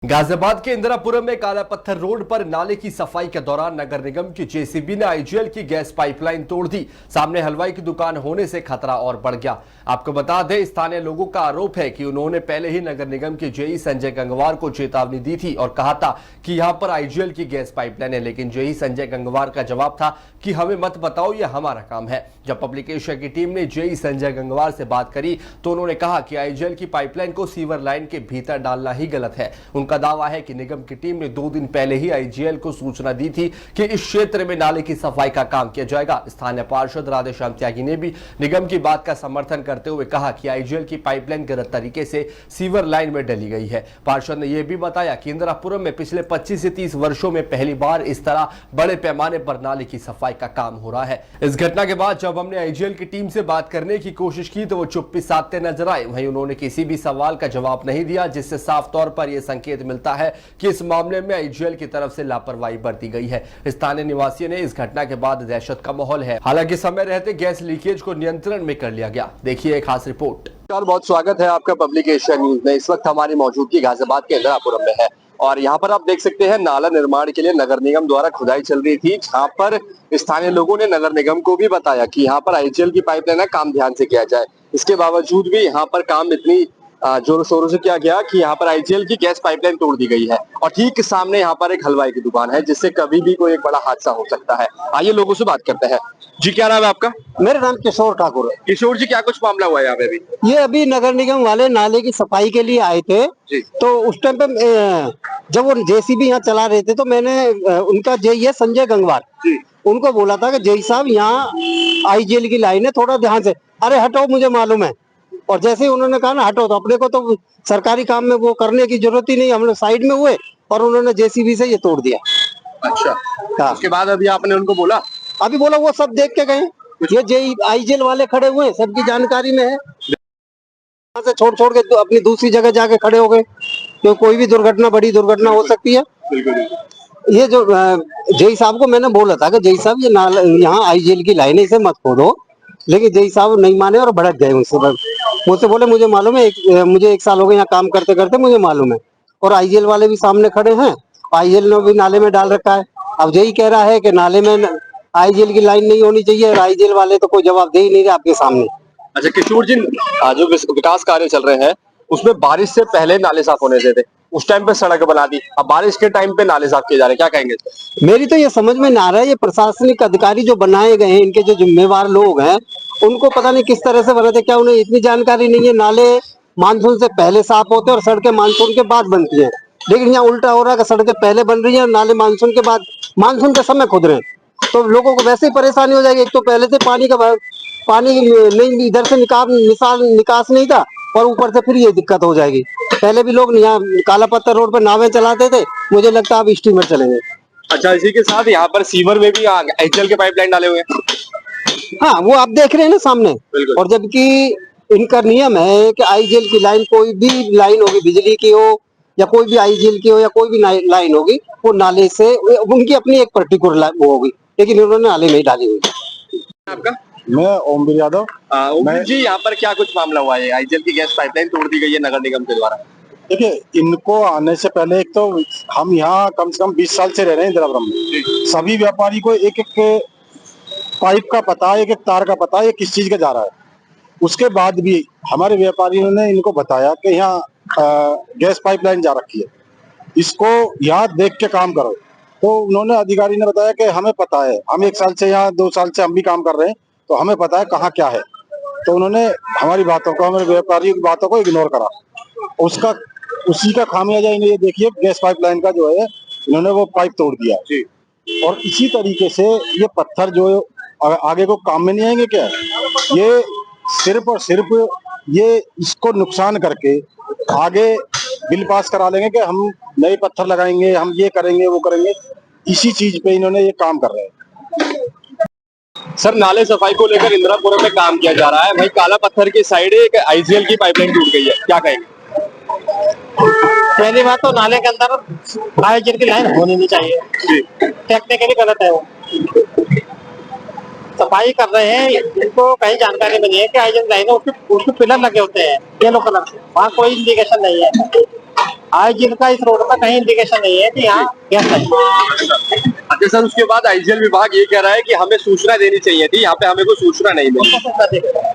गाजियाबाद के इंदिरापुरम में काला पत्थर रोड पर नाले की सफाई के दौरान नगर निगम की जेसीबी ने आईजीएल की गैस पाइपलाइन तोड़ दी। सामने हलवाई की दुकान होने से खतरा और बढ़ गया। आपको बता दें, स्थानीय लोगों का आरोप है कि उन्होंने पहले ही नगर निगम के जेई संजय गंगवार को चेतावनी दी थी और कहा था कि यहां पर आईजीएल की गैस पाइपलाइन है, लेकिन जेई संजय गंगवार का जवाब था कि हमें मत बताओ, यह हमारा काम है। जब पब्लिक एशिया की टीम ने जेई संजय गंगवार से बात करी तो उन्होंने कहा कि आईजीएल की पाइपलाइन को सीवर लाइन के भीतर डालना ही गलत है। उनका दावा है कि निगम की टीम ने 2 दिन पहले ही आईजीएल को सूचना दी थी कि इस क्षेत्र में नाले की सफाई का काम किया जाएगा। स्थानीय पार्षद राधेश्याम त्यागी ने भी निगम की बात का समर्थन करते हुए कहा कि आईजीएल की पाइपलाइन गलत तरीके से सीवर लाइन में डली गई है। पार्षद ने यह भी बताया कि इंदिरापुरम में पिछले 25 से 30 वर्षों में पहली बार इस तरह बड़े पैमाने पर नाले की सफाई का काम हो रहा है। इस घटना के बाद जब हमने आईजीएल की टीम से बात करने की कोशिश की तो वो चुप्पी साधते नजर आए। वहीं उन्होंने किसी भी सवाल का जवाब नहीं दिया, जिससे साफ तौर पर यह संकेत मिलता है कि इस मामले में आईजीएल की तरफ से लापरवाही बरती गई है। स्थानीय निवासियों ने इस घटना के बाद दहशत का माहौल है। हालांकि समय रहते गैस लीकेज को नियंत्रण में कर लिया गया। देखिए एक खास रिपोर्ट। बहुत स्वागत है आपका पब्लिक एशिया न्यूज में। इस वक्त हमारी मौजूदगी गाजियाबाद के इंदिरापुरम में है और यहाँ पर आप देख सकते हैं नाला निर्माण के लिए नगर निगम द्वारा खुदाई चल रही थी, जहाँ पर स्थानीय लोगों ने नगर निगम को भी बताया कि यहाँ पर आईजीएल की पाइपलाइन है, काम ध्यान से किया जाए। इसके बावजूद भी यहाँ पर काम इतनी जोरों शोरों से किया गया कि यहाँ पर आईजीएल की गैस पाइपलाइन तोड़ दी गई है और ठीक सामने यहाँ पर एक हलवाई की दुकान है, जिससे कभी भी कोई एक बड़ा हादसा हो सकता है। आइए लोगों से बात करते हैं। जी, क्या नाम है आपका? मेरा नाम किशोर ठाकुर है। किशोर जी, क्या कुछ मामला हुआ है यहाँ पे अभी? ये अभी नगर निगम वाले नाले की सफाई के लिए आए थे जी। तो उस टाइम पे जब वो जेसीबी यहाँ चला रहे थे तो मैंने उनका जेई है संजय गंगवार जी। उनको बोला था कि जेई साहब यहाँ आईजीएल की लाइन है, थोड़ा ध्यान से। अरे हटो, मुझे मालूम है। और जैसे ही उन्होंने कहा ना हटो, तो अपने को तो सरकारी काम में वो करने की जरूरत ही नहीं, हम लोग साइड में हुए और उन्होंने जेसीबी से ये तोड़ दिया। अच्छा, हाँ। उसके बाद अभी आपने उनको बोला? अभी बोला, वो सब देख के गए। ये जेई आईजीएल वाले खड़े हुए हैं, सबकी जानकारी में है। यहाँ से छोड़ छोड़ के अपनी दूसरी जगह जाके खड़े हो गए, तो कोई भी दुर्घटना, बड़ी दुर्घटना हो सकती है। ये जो जेई साहब को मैंने बोला था कि जेई साहब ये यहाँ आईजीएल की लाइन है, इसे मत खोदो, लेकिन जेई साहब नहीं माने और भड़क गए मुझसे बोले मुझे मालूम है, मुझे 1 साल हो गए यहाँ काम करते करते, मुझे मालूम है। और आईजीएल वाले भी सामने खड़े हैं, आईजीएल ने भी नाले में डाल रखा है। अब जेई कह रहा है कि नाले में आईजीएल की लाइन नहीं होनी चाहिए और आईजीएल वाले तो कोई जवाब दे ही नहीं रहे आपके सामने। अच्छा किशोर जी, जो विकास कार्य चल रहे हैं उसमें बारिश से पहले नाले साफ होने देते, उस टाइम पे सड़क बना दी, अब बारिश के टाइम पे नाले साफ किए जा रहे हैं, क्या कहेंगे? मेरी तो ये समझ में ना आ रहा है, ये प्रशासनिक अधिकारी जो बनाए गए हैं, इनके जो जिम्मेवार लोग हैं, उनको पता नहीं किस तरह से बनाते, क्या उन्हें इतनी जानकारी नहीं है? नाले मानसून से पहले साफ होते हैं और सड़कें मानसून के बाद बनती है, लेकिन यहाँ उल्टा हो रहा है कि सड़कें पहले बन रही है और नाले मानसून के बाद, मानसून के समय खुद रहे हैं, तो लोगों को वैसे ही परेशानी हो जाएगी। एक तो पहले से पानी नहीं, इधर से निकास नहीं था और ऊपर से फिर ये दिक्कत हो जाएगी। पहले भी लोग यहाँ काला पत्थर रोड पर नावें चलाते थे, मुझे लगता है अब स्टीमर चलेंगे। अच्छा, इसी के साथ यहाँ पर सीवर में भी आईजीएल के पाइपलाइन डाले हुए हैं। हाँ, वो आप देख रहे हैं ना सामने। और जबकि इनका नियम है कि आईजीएल की लाइन, कोई भी लाइन होगी, बिजली की हो या कोई भी आईजीएल की हो या कोई भी लाइन होगी, वो नाले से, उनकी अपनी एक पर्टिकुलर वो होगी, लेकिन उन्होंने नाले में ही डाली हुई। आपका? मैं ओमवीर यादव। ओमवीर जी, यहाँ पर क्या कुछ मामला हुआ है? आईजीएल की गैस पाइपलाइन तोड़ दी गई है नगर निगम के द्वारा। देखिए, इनको आने से पहले एक तो हम यहाँ कम से कम 20 साल से रह रहे हैं इंदिरापुरम में। सभी व्यापारी को एक एक पाइप का पता है, एक एक तार का पता है, ये किस चीज का जा रहा है। उसके बाद भी हमारे व्यापारियों ने इनको बताया कि यहाँ गैस पाइपलाइन जा रखी है, इसको यहाँ देख के काम करो। तो उन्होंने, अधिकारी ने बताया कि हमें पता है, हम 1 साल से यहाँ 2 साल से हम भी काम कर रहे हैं, तो हमें पता है कहाँ क्या है। तो उन्होंने हमारी बातों को, हमारे व्यापारियों की बातों को इग्नोर करा। उसी का खामियाजा इन्हें ये देखिए, गैस पाइपलाइन का जो है, इन्होंने वो पाइप तोड़ दिया जी। और इसी तरीके से ये पत्थर जो आगे को काम में नहीं आएंगे क्या? ये सिर्फ और सिर्फ ये इसको नुकसान करके आगे बिल पास करा लेंगे कि हम नए पत्थर लगाएंगे, हम ये करेंगे, वो करेंगे। इसी चीज पे इन्होंने ये काम कर रहे हैं। सर, नाले सफाई को लेकर इंदिरापुरम में काम किया जा रहा है, भाई काला पत्थर की साइड एक आईजीएल की पाइपलाइन टूट गई है, क्या कहेंगे? पहली बात तो नाले के अंदर आईजीएल की लाइन होनी नहीं चाहिए, टेक्निकली गलत है। वो सफाई कर रहे हैं, इनको कहीं जानकारी नहीं है कि आईजीएल लाइन है, उसके पिलर लगे होते हैं येलो कलर के, वहाँ कोई इंडिकेशन नहीं है। आईजीएल का इस रोड पर कहीं इंडिकेशन नहीं है कि यहाँ गैस है। अच्छा सर, उसके बाद आईजीएल विभाग ये कह रहा है कि हमें सूचना देनी चाहिए थी, यहाँ पे हमें कोई सूचना नहीं मिली।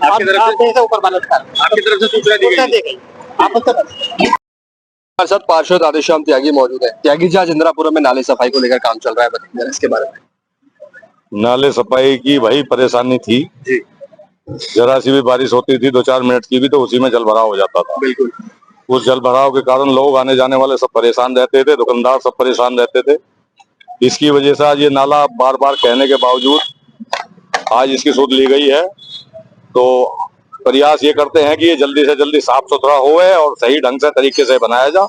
आपकी ऊपर बालट कर आपकी तरफ से सूचना दी गई। आप उससे हमारे साथ पार्षद राधेश्याम त्यागी मौजूद है। त्यागी जी, आज इंदिरापुरम में नाले सफाई को लेकर काम चल रहा है, बताइए जरा इसके बारे में। नाले सफाई की वही परेशानी थी जी, जरा सी भी बारिश होती थी 2-4 मिनट की भी तो उसी में जल भराव हो जाता था। बिल्कुल। उस जल भराव के कारण लोग आने जाने वाले सब परेशान रहते थे, दुकानदार सब परेशान रहते थे। इसकी वजह से आज ये नाला बार बार कहने के बावजूद आज इसकी सुध ली गई है। तो प्रयास ये करते हैं कि ये जल्दी से जल्दी साफ सुथरा होए और सही ढंग से तरीके से बनाया जा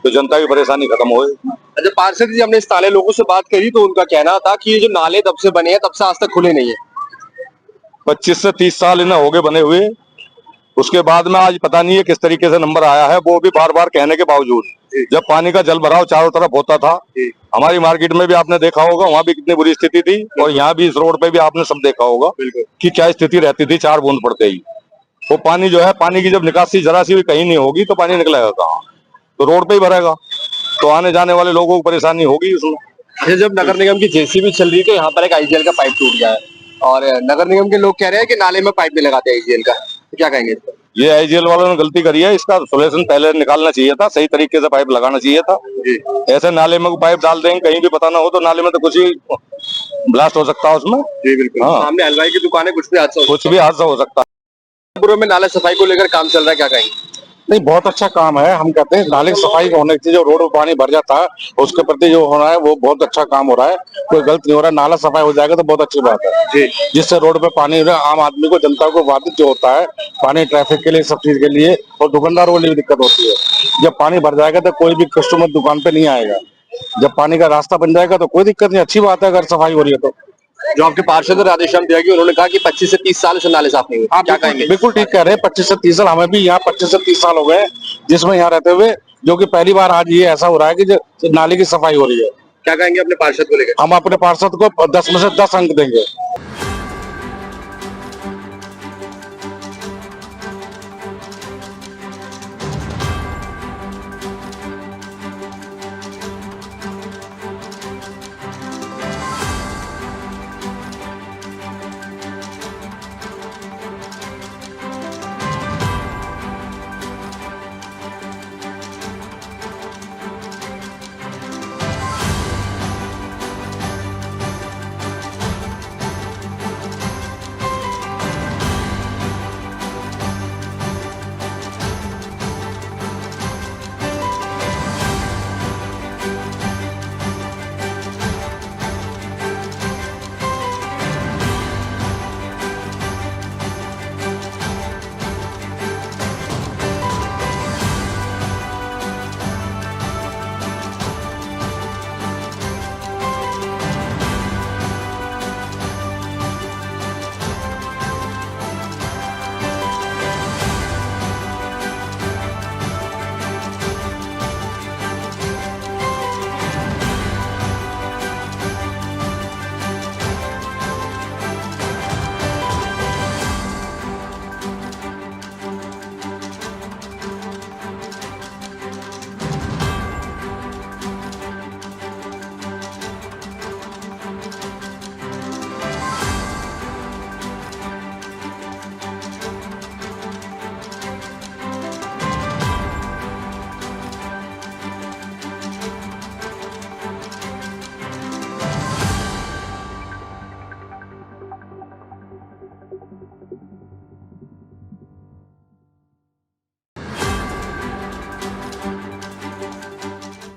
तो जनता की परेशानी खत्म होए। अच्छा पार्षद जी, हमने स्थानीय लोगों से बात करी तो उनका कहना था कि ये जो नाले तब से बने हैं तब से आज तक खुले नहीं है। 25 से 30 साल इन्हें हो गए बने हुए, उसके बाद में आज पता नहीं है किस तरीके से नंबर आया है, वो भी बार बार कहने के बावजूद। जब पानी का जल भराव चारों तरफ होता था, हमारी मार्केट में भी आपने देखा होगा, वहाँ भी कितनी बुरी स्थिति थी और यहाँ भी इस रोड पे भी आपने सब देखा होगा कि क्या स्थिति रहती थी 4 बूंद पड़ते ही। वो पानी जो है, पानी की जब निकासी जरा सी भी कहीं नहीं होगी तो पानी निकलेगा कहाँ, तो रोड पे ही भरेगा, तो आने जाने वाले लोगों को परेशानी होगी उसमें। अच्छा, जब नगर निगम की जेसीबी चल रही है तो यहाँ पर एक आईजीएल का पाइप टूट गया है और नगर निगम के लोग कह रहे हैं कि नाले में पाइप नहीं लगाते आईजीएल का, तो क्या कहेंगे इस पर? ये आईजीएल वालों ने गलती करी है, इसका सोल्यूशन पहले निकालना चाहिए था, सही तरीके से पाइप लगाना चाहिए था। ऐसे नाले में पाइप डाल देंगे कहीं भी पता ना हो तो नाले में तो कुछ ही ब्लास्ट हो सकता है उसमें। जी बिल्कुल। हाँ। सामने हलवाई की दुकान है, कुछ भी हादसा हो सकता है। पूरे में नाला सफाई को लेकर काम चल रहा है, क्या कहेंगे? नहीं, बहुत अच्छा काम है। हम कहते हैं नाले की सफाई होने से जो रोड में पानी भर जाता है उसके प्रति जो हो रहा है वो बहुत अच्छा काम हो रहा है, कोई गलत नहीं हो रहा है। नाला सफाई हो जाएगा तो बहुत अच्छी बात है जी, जिससे रोड पे पानी आम आदमी को, जनता को बाधित जो होता है पानी, ट्रैफिक के लिए, सब चीज के लिए और दुकानदारों को भी दिक्कत होती है। जब पानी भर जाएगा तो कोई भी कस्टमर दुकान पे नहीं आएगा। जब पानी का रास्ता बन जाएगा तो कोई दिक्कत नहीं, अच्छी बात है अगर सफाई हो रही है तो। जो आपके पार्षद राधेश्याम त्यागी, उन्होंने कहा कि 25 से 30 साल से नाले साफ नहीं हुए, क्या कहेंगे? बिल्कुल ठीक कह रहे हैं, 25 से 30 साल, हमें भी यहाँ 25 से 30 साल हो गए जिसमें यहाँ रहते हुए, जो कि पहली बार आज ये ऐसा हो रहा है कि जो नाले की सफाई हो रही है। क्या कहेंगे अपने पार्षद को लेकर? हम अपने पार्षद को 10 में से 10 अंक देंगे।